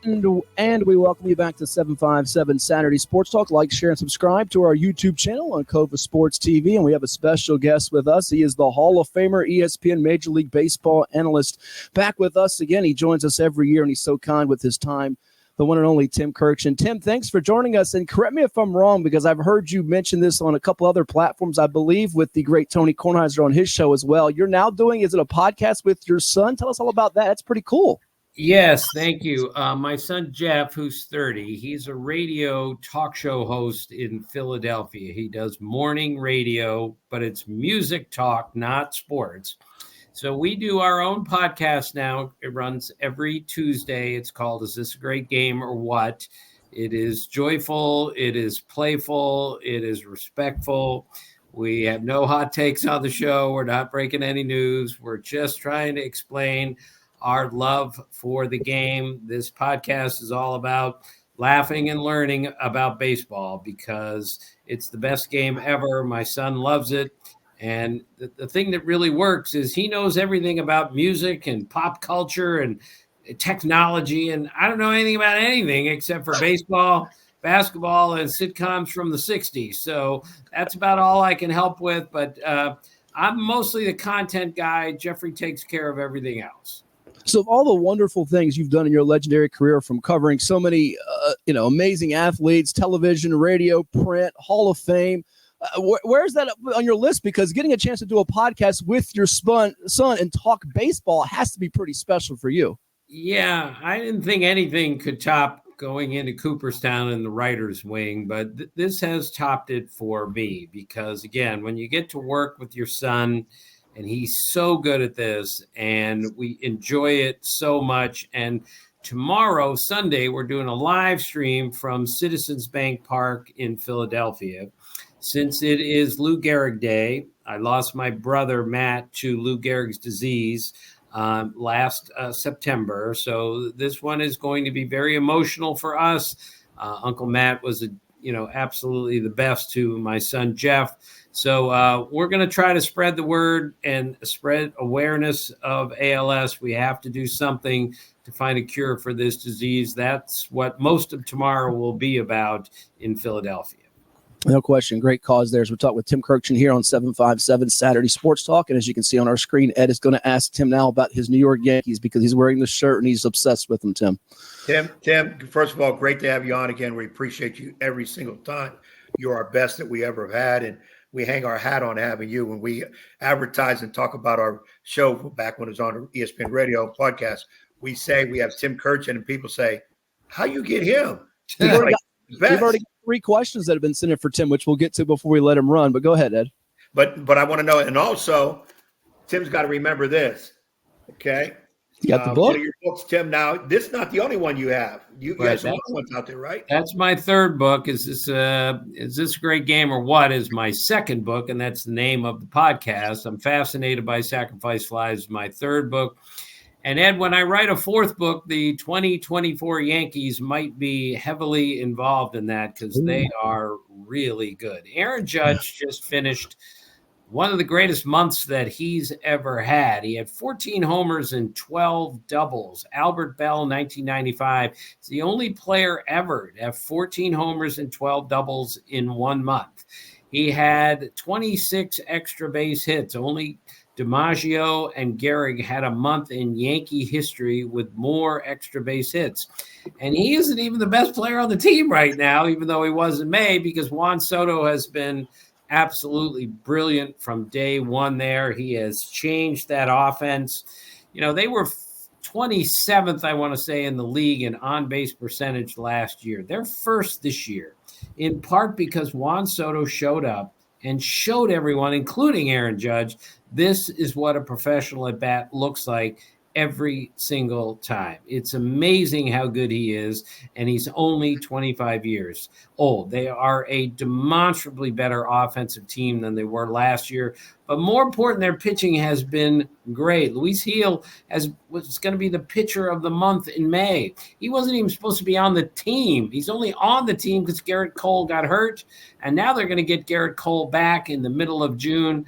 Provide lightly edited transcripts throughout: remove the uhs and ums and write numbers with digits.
And we welcome you back to 757 Saturday Sports Talk. Like, share, and subscribe to our YouTube channel on CoVA Sports TV. And we have a special guest with us. He is the Hall of Famer, ESPN Major League Baseball analyst, back with us again. He joins us every year, and he's so kind with his time. The one and only Tim Kurkjian. Tim, thanks for joining us. And correct me if I'm wrong, because I've heard you mention this on a couple other platforms, I believe, with the great Tony Kornheiser on his show as well. You're now doing, is it a podcast with your son? Tell us all about that. That's pretty cool. Yes, thank you. My son, Jeff, who's 30, he's a radio talk show host in Philadelphia. He does morning radio, but it's music talk, not sports. So we do our own podcast now. It runs every Tuesday. It's called Is This a Great Game or What? It is joyful. It is playful. It is respectful. We have no hot takes on the show. We're not breaking any news. We're just trying to explain our love for the game. This podcast is all about laughing and learning about baseball because it's the best game ever. My son loves it. And the thing that really works is he knows everything about music and pop culture and technology. And I don't know anything about anything except for baseball, basketball, and sitcoms from the 60s. So that's about all I can help with. But I'm mostly the content guy. Jeffrey takes care of everything else. So of all the wonderful things you've done in your legendary career, from covering so many, amazing athletes, television, radio, print, Hall of Fame, where's that on your list? Because getting a chance to do a podcast with your son and talk baseball has to be pretty special for you. Yeah, I didn't think anything could top going into Cooperstown in the writer's wing, but this has topped it for me because, again, when you get to work with your son, and he's so good at this, and we enjoy it so much. And tomorrow, Sunday, we're doing a live stream from Citizens Bank Park in Philadelphia. Since it is Lou Gehrig Day, I lost my brother, Matt, to Lou Gehrig's disease last September. So this one is going to be very emotional for us. Uncle Matt was, absolutely the best to my son, Jeff. So we're going to try to spread the word and spread awareness of ALS. We have to do something to find a cure for this disease. That's what most of tomorrow will be about in Philadelphia. No question. Great cause there. As we talk with Tim Kurkjian here on 757 Saturday Sports Talk. And as you can see on our screen, Ed is going to ask Tim now about his New York Yankees because he's wearing the shirt and he's obsessed with them, Tim. Tim, first of all, great to have you on again. We appreciate you every single time. You're our best that we ever have had. And we hang our hat on having you. When we advertise and talk about our show back when it was on ESPN Radio podcast, we say we have Tim Kurkjian, and people say, how you get him? We've already got 3 questions that have been sent in for Tim, which we'll get to before we let him run. But go ahead, Ed. But I want to know, and also, Tim's got to remember this, okay? You got the book? One of your books, Tim. Now, this is not the only one you have. You have some other ones out there, right? That's my third book. Is this a great game or what? Is my second book, and that's the name of the podcast. I'm Fascinated by Sacrifice Flies, my third book. And Ed, when I write a fourth book, the 2024 Yankees might be heavily involved in that because they are really good. Aaron Judge just finished one of the greatest months that he's ever had. He had 14 homers and 12 doubles. Albert Bell, 1995, is the only player ever to have 14 homers and 12 doubles in 1 month. He had 26 extra base hits. Only DiMaggio and Gehrig had a month in Yankee history with more extra base hits. And he isn't even the best player on the team right now, even though he was in May, because Juan Soto has been absolutely brilliant from day one there. He has changed that offense. They were 27th, I want to say, in the league in on-base percentage last year. They're first this year, in part because Juan Soto showed up and showed everyone, including Aaron Judge, this is what a professional at bat looks like every single time. It's amazing how good he is, and he's only 25 years old. They are a demonstrably better offensive team than they were last year. But more important, their pitching has been great. Luis Gil was going to be the pitcher of the month in May. He wasn't even supposed to be on the team. He's only on the team because Garrett Cole got hurt, and now they're going to get Garrett Cole back in the middle of June.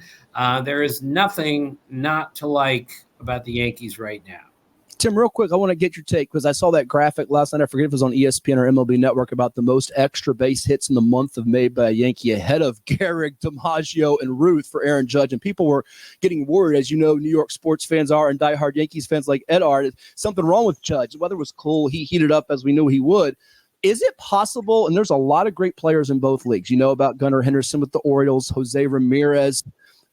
There is nothing not to like about the Yankees right now. Tim, real quick, I want to get your take because I saw that graphic last night. I forget if it was on ESPN or MLB Network about the most extra base hits in the month of May by a Yankee, ahead of Gehrig, DiMaggio, and Ruth for Aaron Judge. And people were getting worried, as you know, New York sports fans are and diehard Yankees fans like Ed are. Something wrong with Judge. The weather was cool. He heated up as we knew he would. Is it possible, and there's a lot of great players in both leagues. You know about Gunnar Henderson with the Orioles, Jose Ramirez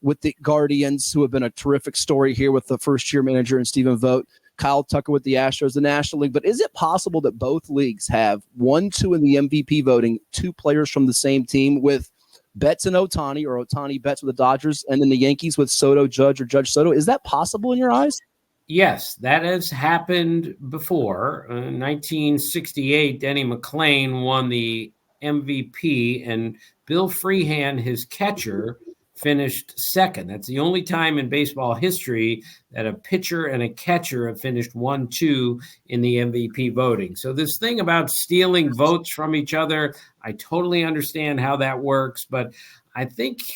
with the Guardians, who have been a terrific story here with the first-year manager and Stephen Vogt, Kyle Tucker with the Astros, the National League. But is it possible that both leagues have 1-2 in the MVP voting, 2 players from the same team with Betts and Ohtani, or Ohtani Betts with the Dodgers, and then the Yankees with Soto Judge or Judge Soto? Is that possible in your eyes? Yes, that has happened before. In 1968, Denny McClain won the MVP, and Bill Freehan, his catcher, finished second. That's the only time in baseball history that a pitcher and a catcher have finished 1-2 in the MVP voting. So this thing about stealing votes from each other, I totally understand how that works, but I think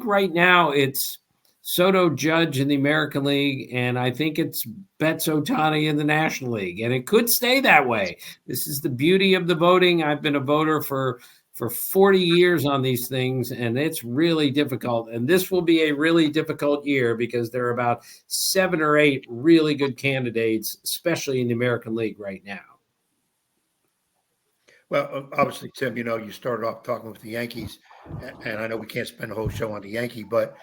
right now it's Soto Judge in the American League, and I think it's Betts Ohtani in the National League, and it could stay that way. This is the beauty of the voting. I've been a voter for 40 years on these things, and it's really difficult. And this will be a really difficult year because there are about 7 or 8 really good candidates, especially in the American League right now. Well, obviously, Tim, you started off talking with the Yankees, and I know we can't spend the whole show on the Yankee, but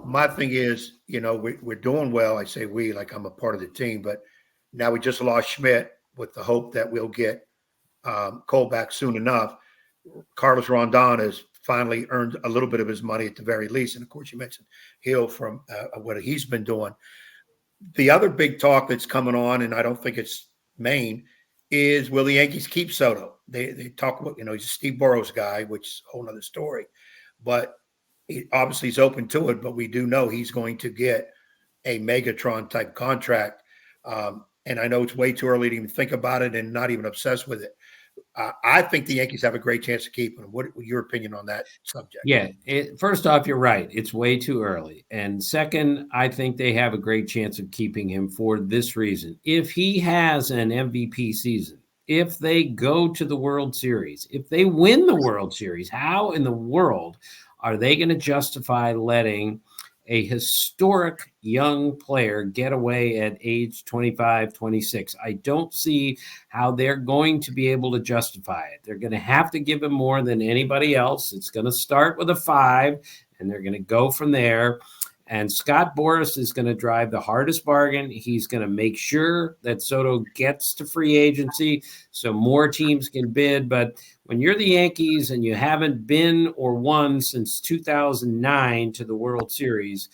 my thing is, we're doing well. I say we, like I'm a part of the team, but now we just lost Schmidt with the hope that we'll get Cole back soon enough. Carlos Rondon has finally earned a little bit of his money at the very least. And of course, you mentioned Hill from what he's been doing. The other big talk that's coming on, and I don't think it's main, is will the Yankees keep Soto? They talk about, he's a Steve Burrows guy, which is a whole other story. But obviously he's open to it, but we do know he's going to get a Megatron type contract. And I know it's way too early to even think about it and not even obsessed with it. I think the Yankees have a great chance of keeping him. What your opinion on that subject? Yeah, first off, you're right. It's way too early. And second, I think they have a great chance of keeping him for this reason. If he has an MVP season, if they go to the World Series, if they win the World Series, how in the world are they going to justify letting a historic young player get away at age 25, 26? I don't see how they're going to be able to justify it. They're going to have to give him more than anybody else. It's going to start with a 5, and they're going to go from there. And Scott Boras is going to drive the hardest bargain. He's going to make sure that Soto gets to free agency so more teams can bid. But when you're the Yankees and you haven't been or won since 2009 to the World Series,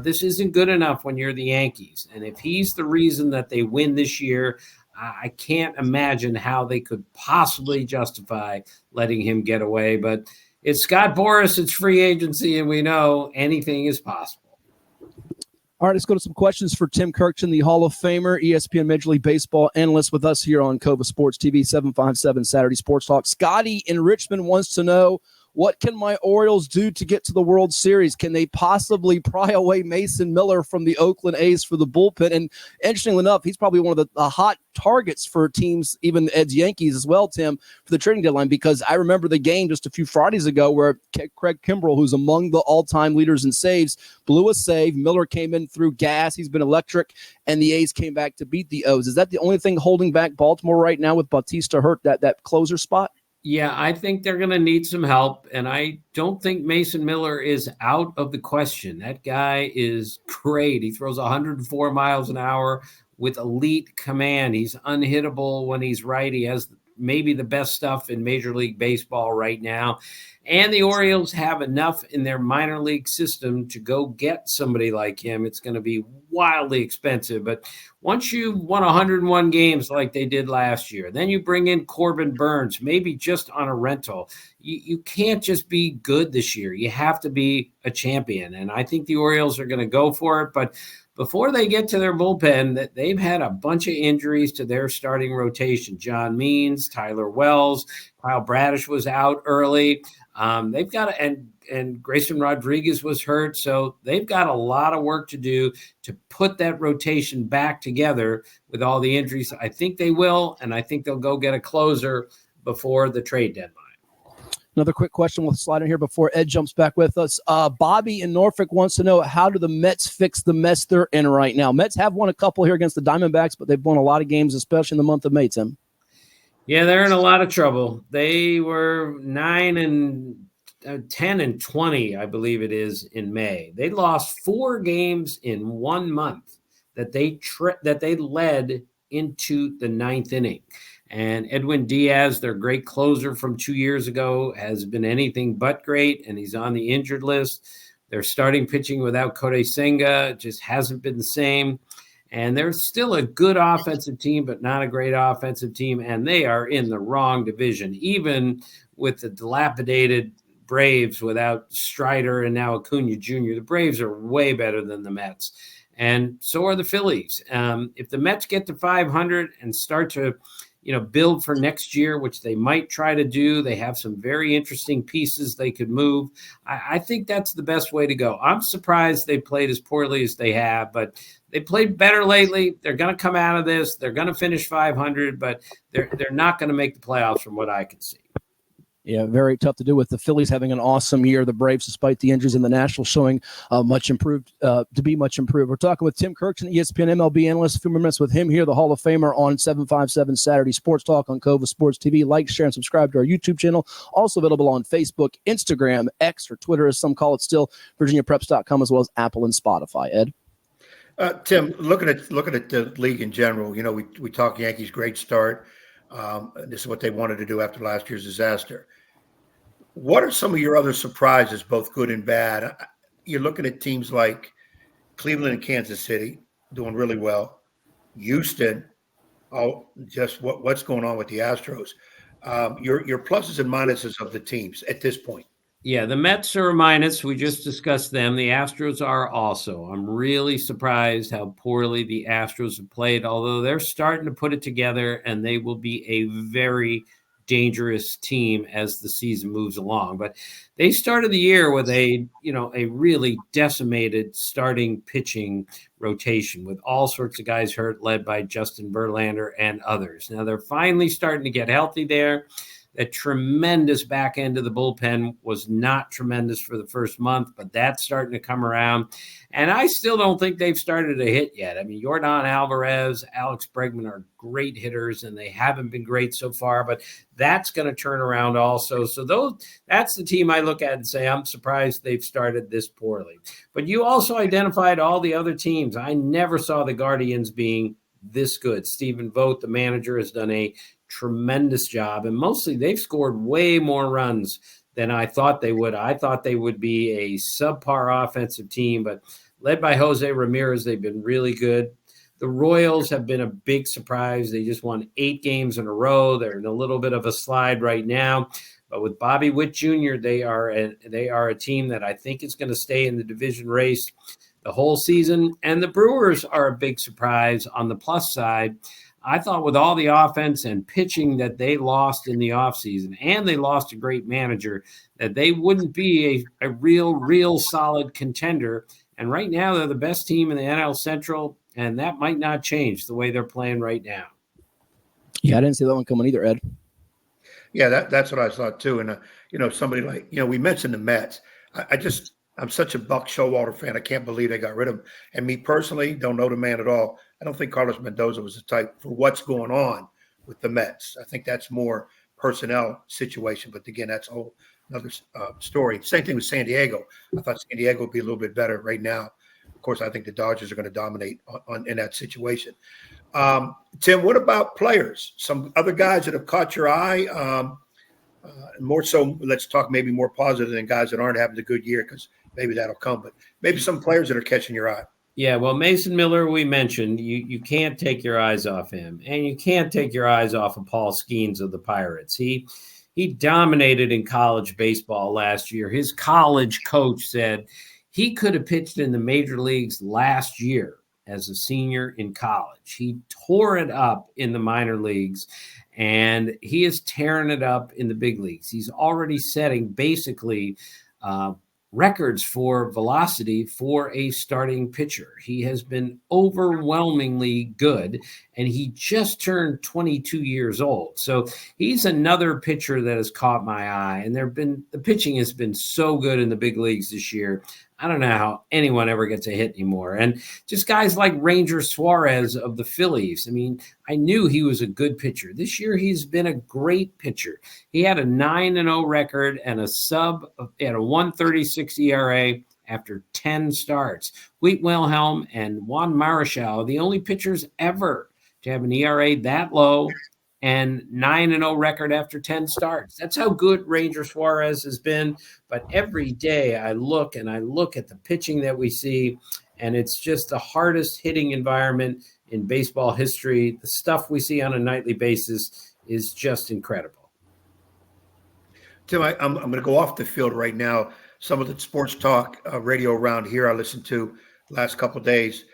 this isn't good enough when you're the Yankees. And if he's the reason that they win this year, I can't imagine how they could possibly justify letting him get away. But it's Scott Boras, it's free agency, and we know anything is possible. All right, let's go to some questions for Tim Kurkjian, the Hall of Famer, ESPN Major League Baseball analyst with us here on CoVA Sports TV, 757 Saturday Sports Talk. Scotty in Richmond wants to know, what can my Orioles do to get to the World Series? Can they possibly pry away Mason Miller from the Oakland A's for the bullpen? And interestingly enough, he's probably one of the hot targets for teams, even Ed's Yankees as well, Tim, for the trading deadline, because I remember the game just a few Fridays ago where Craig Kimbrell, who's among the all-time leaders in saves, blew a save. Miller came in through gas. He's been electric, and the A's came back to beat the O's. Is that the only thing holding back Baltimore right now with Bautista hurt, that closer spot? Yeah, I think they're going to need some help, and I don't think Mason Miller is out of the question. That guy is great. He throws 104 miles an hour with elite command. He's unhittable when he's right. He has maybe the best stuff in Major League Baseball right now. And the Orioles have enough in their minor league system to go get somebody like him. It's going to be wildly expensive. But once you won 101 games like they did last year, then you bring in Corbin Burns, maybe just on a rental. You can't just be good this year. You have to be a champion. And I think the Orioles are going to go for it. But before they get to their bullpen, they've had a bunch of injuries to their starting rotation. John Means, Tyler Wells, Kyle Bradish was out early. They've got to, and and Grayson Rodriguez was hurt. So they've got a lot of work to do to put that rotation back together with all the injuries. I think they will, and I think they'll go get a closer before the trade deadline. Another quick question we'll slide in here before Ed jumps back with us. Bobby in Norfolk wants to know, how do the Mets fix the mess they're in right now? Mets have won a couple here against the Diamondbacks, but they've won a lot of games, especially in the month of May, Tim. Yeah, they're in a lot of trouble. They were 10-20, I believe it is, in May. They lost 4 games in 1 month that they led into the 9th inning. And Edwin Diaz, their great closer from 2 years ago, has been anything but great, and he's on the injured list. Their starting pitching without Kodai Senga just hasn't been the same. And they're still a good offensive team, but not a great offensive team. And they are in the wrong division, even with the dilapidated Braves without Strider and now Acuna Jr. The Braves are way better than the Mets. And so are the Phillies. If the Mets get to 500 and start to build for next year, which they might try to do. They have some very interesting pieces they could move. I think that's the best way to go. I'm surprised they played as poorly as they have, but they played better lately. They're going to come out of this. They're going to finish 500, but they're not going to make the playoffs from what I can see. Yeah, very tough to do with the Phillies having an awesome year. The Braves, despite the injuries, in the Nationals showing much improved. We're talking with Tim Kurkjian, ESPN MLB Analyst. A few more minutes with him here, the Hall of Famer, on 757 Saturday Sports Talk on CoVA Sports TV. Like, share, and subscribe to our YouTube channel. Also available on Facebook, Instagram, X, or Twitter, as some call it still, VirginiaPreps.com, as well as Apple and Spotify. Ed? Tim, looking at the league in general, we talk Yankees, great start. This is what they wanted to do after last year's disaster. What are some of your other surprises, both good and bad? You're looking at teams like Cleveland and Kansas City doing really well. Houston, just what's going on with the Astros? Your pluses and minuses of the teams at this point. Yeah, the Mets are a minus. We just discussed them. The Astros are also. I'm really surprised how poorly the Astros have played, although they're starting to put it together, and they will be a very dangerous team as the season moves along. But they started the year with a really decimated starting pitching rotation with all sorts of guys hurt, led by Justin Verlander and others. Now they're finally starting to get healthy there. That tremendous back end of the bullpen was not tremendous for the first month, but that's starting to come around. And I still don't think they've started to hit yet. I mean, Yordan Alvarez, Alex Bregman are great hitters, and they haven't been great so far, but that's going to turn around also. So that's the team I look at and say, I'm surprised they've started this poorly. But you also identified all the other teams. I never saw the Guardians being this good. Stephen Vogt, the manager, has done a tremendous job, and mostly they've scored way more runs than I thought they would. I thought they would be a subpar offensive team, but led by Jose Ramirez, they've been really good. The Royals have been a big surprise. They just won 8 games in a row. They're in a little bit of a slide right now, but with Bobby Witt Jr., they are a team that I think is going to stay in the division race the whole season. And the Brewers are a big surprise on the plus side. I thought with all the offense and pitching that they lost in the offseason, and they lost a great manager, that they wouldn't be a real solid contender. And right now they're the best team in the NL Central, and that might not change the way they're playing right now. Yeah, I didn't see that one coming either, Ed. Yeah, that's what I thought too. And somebody like we mentioned the Mets. I'm such a Buck Showalter fan. I can't believe they got rid of him. And me personally, don't know the man at all. I don't think Carlos Mendoza was the type for what's going on with the Mets. I think that's more personnel situation. But again, that's a whole another story. Same thing with San Diego. I thought San Diego would be a little bit better right now. Of course, I think the Dodgers are going to dominate in that situation. Tim, what about players? Some other guys that have caught your eye? More so, let's talk maybe more positive than guys that aren't having a good year, because maybe that'll come. But maybe some players that are catching your eye. Yeah, well, Mason Miller, we mentioned, you can't take your eyes off him, and you can't take your eyes off of Paul Skeens of the Pirates. He dominated in college baseball last year. His college coach said he could have pitched in the major leagues last year as a senior in college. He tore it up in the minor leagues, and he is tearing it up in the big leagues. He's already setting basically records for velocity for a starting pitcher. He has been overwhelmingly good, and he just turned 22 years old. So he's another pitcher that has caught my eye, and the pitching has been so good in the big leagues this year. I don't know how anyone ever gets a hit anymore. And just guys like Ranger Suarez of the Phillies. I mean, I knew he was a good pitcher. This year, he's been a great pitcher. He had a 9-0 record and a 1.36 ERA after 10 starts. Wheat Wilhelm and Juan Marichal are the only pitchers ever to have an ERA that low and 9-0 record after 10 starts. That's how good Ranger Suarez has been. But every day I look at the pitching that we see, and it's just the hardest hitting environment in baseball history. The stuff we see on a nightly basis is just incredible. Tim, I'm going to go off the field right now. Some of the sports talk radio around here I listened to last couple of days,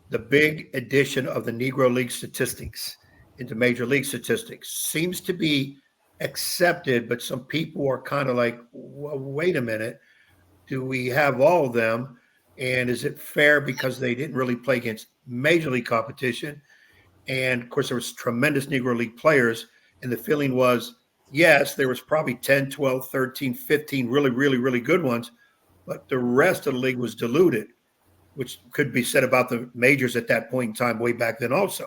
the big addition of the Negro League statistics into Major League statistics seems to be accepted, but some people are kind of like, well, wait a minute, do we have all of them? And is it fair because they didn't really play against Major League competition? And of course, there was tremendous Negro League players, and the feeling was, yes, there was probably 10, 12, 13, 15 really, really, really good ones, but the rest of the league was diluted, which could be said about the majors at that point in time way back then also.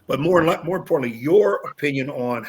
But more importantly, your opinion on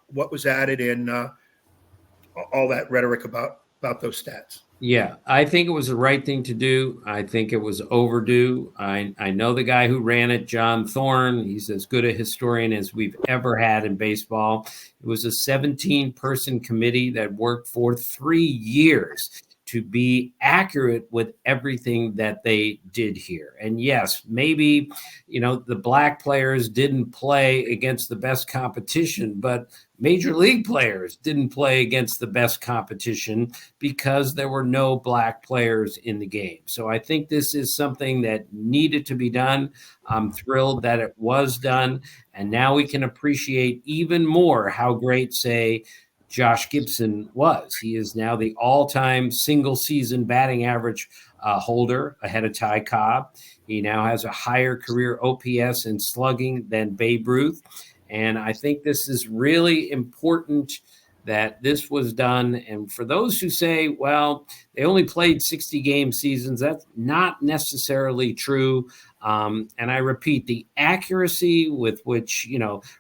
what was added in all that rhetoric about those stats. Yeah, I think it was the right thing to do. I think it was overdue. I know the guy who ran it, John Thorne. He's as good a historian as we've ever had in baseball. It was a 17-person committee that worked for 3 years to be accurate with everything that they did here. And yes, maybe, the black players didn't play against the best competition, but Major League players didn't play against the best competition because there were no black players in the game. So I think this is something that needed to be done. I'm thrilled that it was done. And now we can appreciate even more how great, say, Josh Gibson was. He is now the all-time single-season batting average holder ahead of Ty Cobb. He now has a higher career OPS and slugging than Babe Ruth. And I think this is really important that this was done. And for those who say, well, they only played 60-game seasons, that's not necessarily true. And I repeat, the accuracy with which,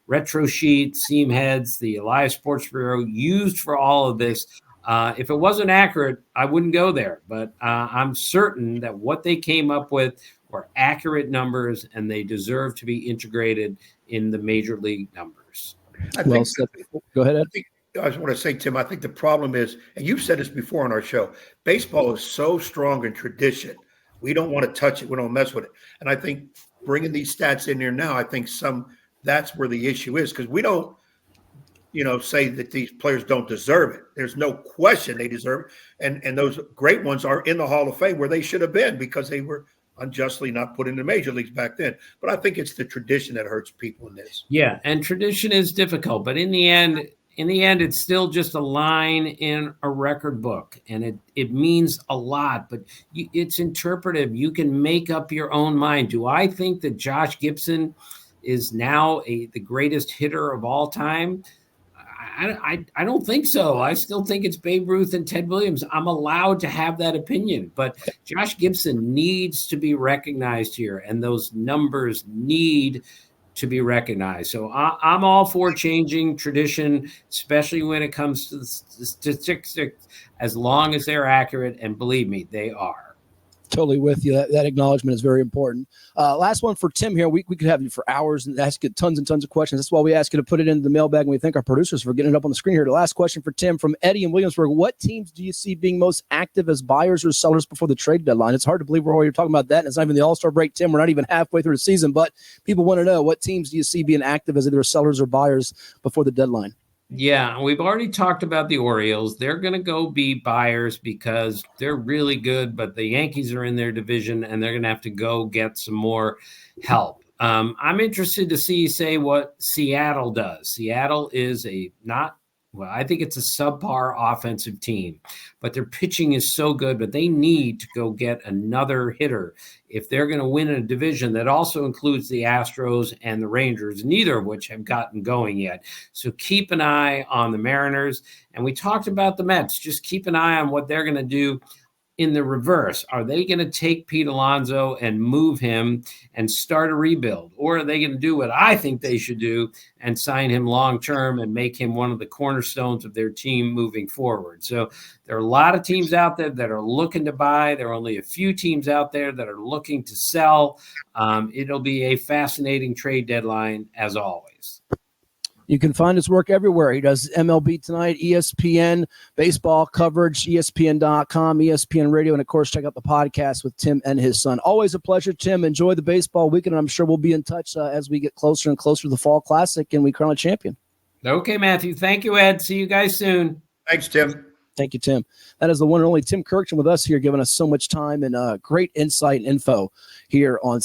Retro Sheet, Seam Heads, the Elias Sports Bureau used for all of this, if it wasn't accurate, I wouldn't go there. But I'm certain that what they came up with were accurate numbers, and they deserve to be integrated in the Major League numbers. Go ahead, Ed. I just want to say, Tim, I think the problem is, and you've said this before on our show, baseball is so strong in tradition. We don't want to touch it. We don't mess with it. And I think bringing these stats in here now, I think that's where the issue is, because we don't, say that these players don't deserve it. There's no question they deserve it. And those great ones are in the Hall of Fame where they should have been because they were unjustly not put in the major leagues back then. But I think it's the tradition that hurts people in this. Yeah, and tradition is difficult, but in the end, it's still just a line in a record book, and it means a lot, but it's interpretive. You can make up your own mind. Do I think that Josh Gibson is now the greatest hitter of all time? I don't think so. I still think it's Babe Ruth and Ted Williams. I'm allowed to have that opinion, but Josh Gibson needs to be recognized here, and those numbers need to be recognized. So I'm all for changing tradition, especially when it comes to the statistics, as long as they're accurate. And believe me, they are. Totally with you. That acknowledgement is very important. Last one for Tim here. We could have you for hours and ask you tons and tons of questions. That's why we ask you to put it into the mailbag, and we thank our producers for getting it up on the screen here. The last question for Tim from Eddie in Williamsburg. What teams do you see being most active as buyers or sellers before the trade deadline? It's hard to believe we're talking about that, and it's not even the All-Star break, Tim. We're not even halfway through the season, but people want to know, what teams do you see being active as either sellers or buyers before the deadline? Yeah, we've already talked about the Orioles. They're going to go be buyers because they're really good, but the Yankees are in their division, and they're going to have to go get some more help. I'm interested to see, say, what Seattle does. Seattle is a not Well, I think it's a subpar offensive team, but their pitching is so good, but they need to go get another hitter if they're going to win a division that also includes the Astros and the Rangers, neither of which have gotten going yet. So keep an eye on the Mariners. And we talked about the Mets. Just keep an eye on what they're going to do in the reverse. Are they going to take Pete Alonso and move him and start a rebuild? Or are they going to do what I think they should do and sign him long-term and make him one of the cornerstones of their team moving forward? So there are a lot of teams out there that are looking to buy. There are only a few teams out there that are looking to sell. It'll be a fascinating trade deadline as always. You can find his work everywhere. He does MLB Tonight, ESPN, baseball coverage, ESPN.com, ESPN Radio, and, of course, check out the podcast with Tim and his son. Always a pleasure, Tim. Enjoy the baseball weekend, and I'm sure we'll be in touch as we get closer and closer to the Fall Classic and we crown a champion. Okay, Matthew. Thank you, Ed. See you guys soon. Thanks, Tim. Thank you, Tim. That is the one and only Tim Kurkjian with us here, giving us so much time and great insight and info here on